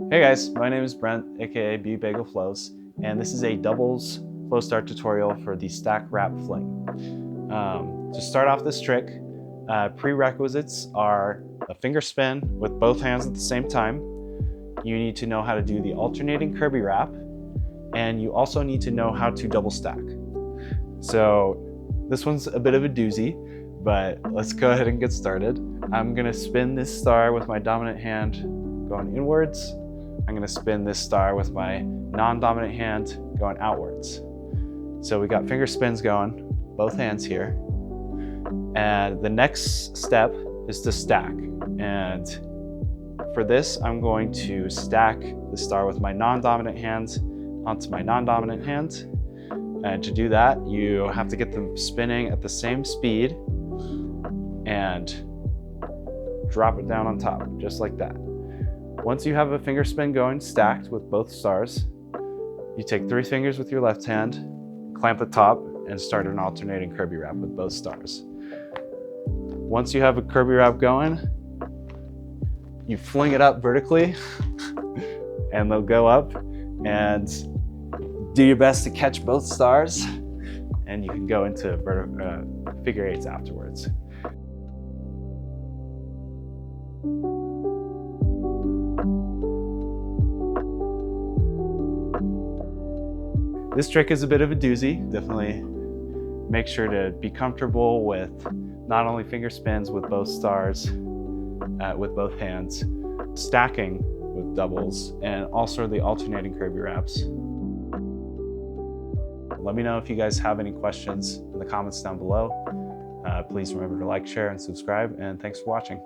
Hey guys, my name is Brent, aka B Bagel Flows, and this is a doubles Flowstar tutorial for the Stack Wrap Fling. To start off this trick, prerequisites are a finger spin with both hands at the same time. You need to know how to do the alternating Kirby wrap, and you also need to know how to double stack. So this one's a bit of a doozy, but let's go ahead and get started. I'm gonna spin this star with my dominant hand going inwards. I'm gonna spin this star with my non-dominant hand going outwards. So we got finger spins going, both hands here. And the next step is to stack. And for this, I'm going to stack the star with my non-dominant hand onto my non-dominant hand. And to do that, you have to get them spinning at the same speed and drop it down on top, just like that. Once you have a finger spin going stacked with both stars, you take 3 fingers with your left hand, clamp the top, and start an alternating Kirby wrap with both stars. Once you have a Kirby wrap going, you fling it up vertically, and they'll go up, and do your best to catch both stars, and you can go into figure eights afterwards. This trick is a bit of a doozy. Definitely make sure to be comfortable with not only finger spins with both stars, with both hands, stacking with doubles, and also the alternating Kirby wraps. Let me know if you guys have any questions in the comments down below. Please remember to like, share, and subscribe, and thanks for watching.